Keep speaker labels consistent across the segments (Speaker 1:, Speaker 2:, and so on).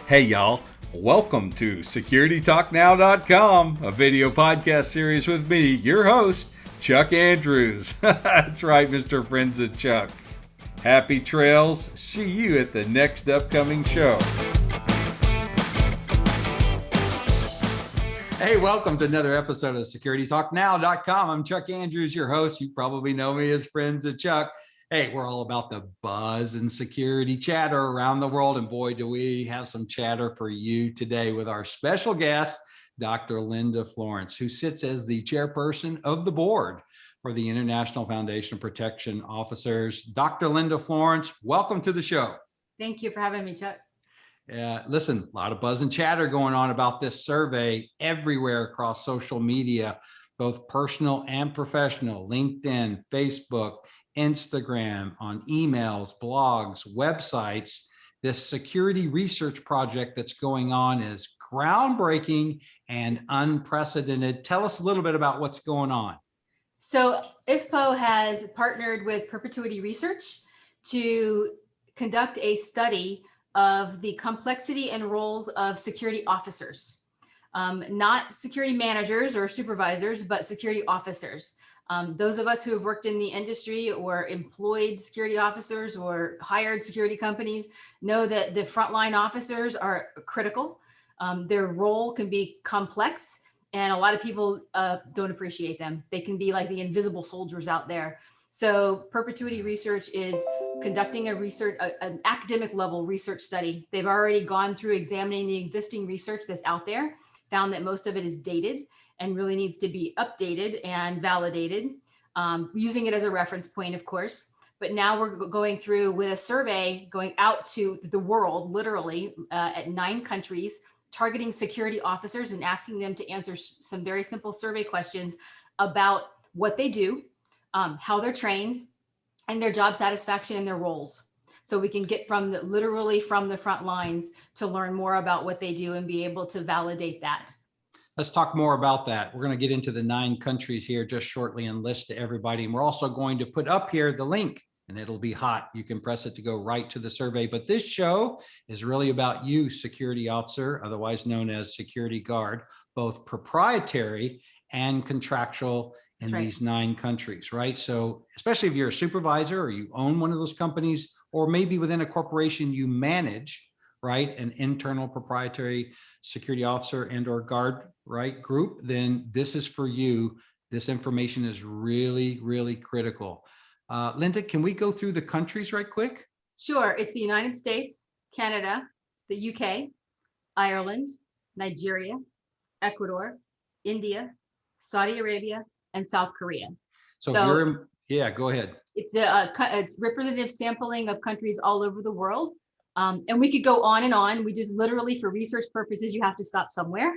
Speaker 1: Hey y'all, welcome to SecurityTalkNow.com, a video podcast series with me, your host, Chuck Andrews. That's right, Mr. Friends Chuck. Happy trails. See you at the next upcoming show. Hey, welcome to another episode of SecurityTalkNow.com. I'm Chuck Andrews, your host. You probably know me as Friends of Chuck. Hey, we're all about the buzz and security chatter around the world. And boy, do we have some chatter for you today with our special guest, Dr. Linda Florence, who sits as the chairperson of the board for the International Foundation of Protection Officers. Dr. Linda Florence, welcome to the show.
Speaker 2: Thank you for having me, Chuck.
Speaker 1: Listen, a lot of buzz and chatter going on about this survey everywhere across social media, both personal and professional, LinkedIn, Facebook, Instagram, on emails, blogs, websites. This security research project that's going on is groundbreaking and unprecedented. Tell us a little bit about what's going on.
Speaker 2: So IFPO has partnered with Perpetuity Research to conduct a study of the complexity and roles of security officers, not security managers or supervisors, but security officers. Those of us who have worked in the industry or employed security officers or hired security companies know that the frontline officers are critical. Their role can be complex, and a lot of people don't appreciate them. They can be like the invisible soldiers out there. So Perpetuity Research is conducting an academic level research study. They've already gone through examining the existing research that's out there, found that most of it is dated and really needs to be updated and validated, using it as a reference point, of course. But now we're going through with a survey going out to the world, literally at 9 countries, targeting security officers and asking them to answer some very simple survey questions about what they do, how they're trained, and their job satisfaction and their roles. So we can get literally from the front lines to learn more about what they do and be able to validate that.
Speaker 1: Let's talk more about that. We're going to get into the 9 countries here just shortly and list to everybody. And we're also going to put up here the link, and it'll be hot. You can press it to go right to the survey. But this show is really about you, security officer, otherwise known as security guard, both proprietary and contractual in these 9 countries, right? So especially if you're a supervisor or you own one of those companies, or maybe within a corporation you manage, right, an internal proprietary security officer and or guard, right, group, then this is for you. This information is really, really critical. Linda, can we go through the countries right quick?
Speaker 2: Sure. It's the United States, Canada, the UK, Ireland, Nigeria, Ecuador, India, Saudi Arabia, and South Korea.
Speaker 1: So you're yeah, go ahead.
Speaker 2: It's representative sampling of countries all over the world. And we could go on and on. We just literally, for research purposes, you have to stop somewhere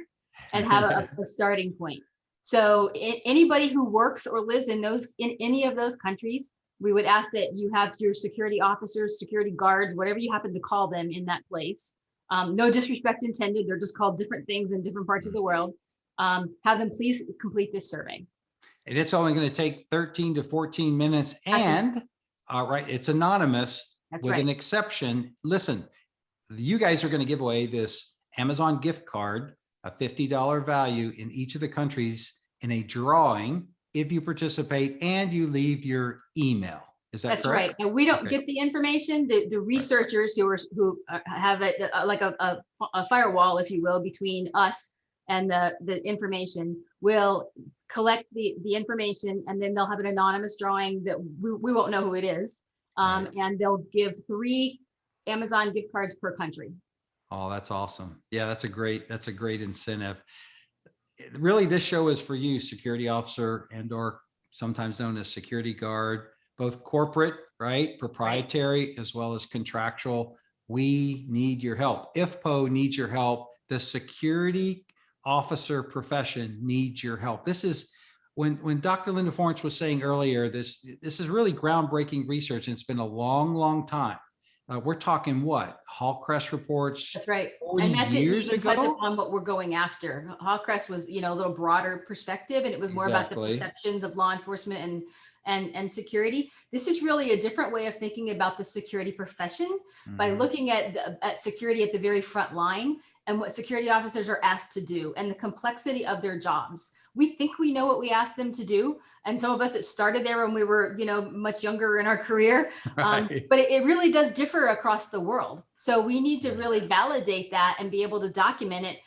Speaker 2: and have a starting point. So anybody who works or lives in any of those countries, we would ask that you have your security officers, security guards, whatever you happen to call them in that place. No disrespect intended. They're just called different things in different parts of the world. Have them please complete this survey.
Speaker 1: And it's only going to take 13 to 14 minutes. And it's anonymous.
Speaker 2: That's
Speaker 1: with
Speaker 2: right.
Speaker 1: an exception. Listen, you guys are going to give away this Amazon gift card, a $50 value in each of the countries in a drawing if you participate and you leave your email. Is that
Speaker 2: That's
Speaker 1: correct?
Speaker 2: right. And we don't get the information. The researchers who have like a firewall, if you will, between us and the information will collect the information, and then they'll have an anonymous drawing that we won't know who it is. And they'll give 3 Amazon gift cards per country.
Speaker 1: Oh, that's awesome. Yeah, that's a great incentive. Really, this show is for you, security officer and or sometimes known as security guard, both corporate, right, proprietary, as well as contractual. We need your help. IFPO needs your help. The security officer profession needs your help. This is when Dr. Linda Florence was saying earlier, this is really groundbreaking research, and it's been a long, long time. We're talking what? Hallcrest reports.
Speaker 2: That's right.
Speaker 1: 40
Speaker 2: and that
Speaker 1: years
Speaker 2: didn't
Speaker 1: ago.
Speaker 2: touch upon what we're going after. Hallcrest was, a little broader perspective, and it was more about the perceptions of law enforcement and security. This is really a different way of thinking about the security profession by looking at security at the very front line and what security officers are asked to do and the complexity of their jobs. We think we know what we ask them to do. And some of us that started there when we were, much younger in our career,
Speaker 1: Right.
Speaker 2: but it really does differ across the world. So we need to really validate that and be able to document it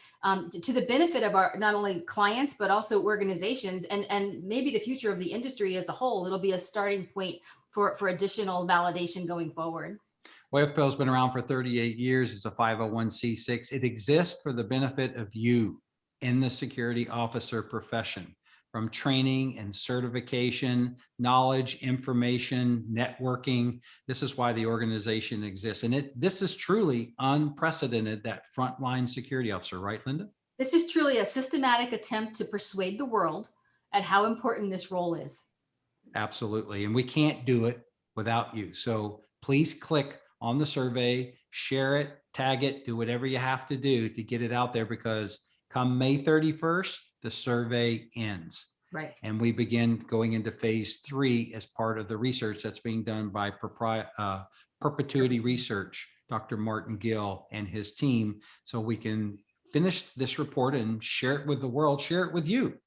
Speaker 2: to the benefit of our not only clients, but also organizations and maybe the future of the industry as a whole. It'll be a starting point for additional validation going forward.
Speaker 1: Well, IFPO has been around for 38 years. It's a 501c6. It exists for the benefit of you in the security officer profession, from training and certification, knowledge, information, networking. This is why the organization exists. And this is truly unprecedented, that frontline security officer, right, Linda?
Speaker 2: This is truly a systematic attempt to persuade the world at how important this role is.
Speaker 1: Absolutely. And we can't do it without you. So please click on the survey, share it, tag it, do whatever you have to do to get it out there, because come May 31st, the survey ends.
Speaker 2: Right.
Speaker 1: And we begin going into phase 3 as part of the research that's being done by Perpetuity Research, Dr. Martin Gill and his team, so we can finish this report and share it with the world, share it with you,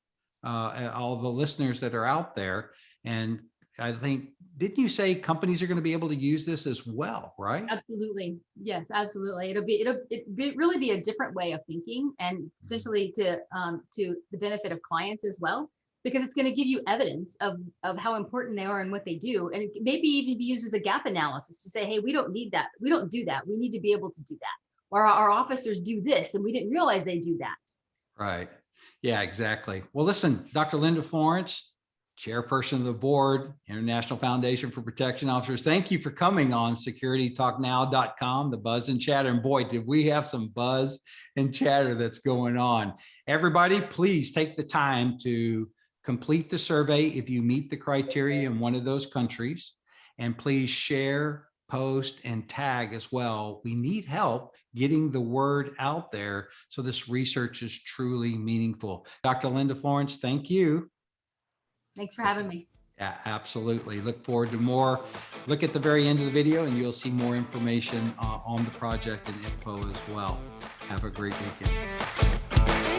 Speaker 1: all the listeners that are out there. And I think, didn't you say companies are going to be able to use this as well, right?
Speaker 3: Absolutely. Yes, absolutely. It'll really be a different way of thinking, and potentially to the benefit of clients as well, because it's going to give you evidence of how important they are and what they do. And it maybe even be used as a gap analysis to say, hey, we don't need that. We don't do that. We need to be able to do that. Or our officers do this and we didn't realize they do that.
Speaker 1: Right. Yeah, exactly. Well, listen, Dr. Linda Florence, Chairperson of the Board, International Foundation for Protection Officers, thank you for coming on securitytalknow.com, the buzz and chatter. And boy, did we have some buzz and chatter that's going on. Everybody, please take the time to complete the survey if you meet the criteria in one of those countries. And please share, post, and tag as well. We need help getting the word out there so this research is truly meaningful. Dr. Linda Florence, thank you.
Speaker 2: Thanks for having me.
Speaker 1: Yeah, absolutely. Look forward to more. Look at the very end of the video and you'll see more information on the project and IFPO as well. Have a great weekend.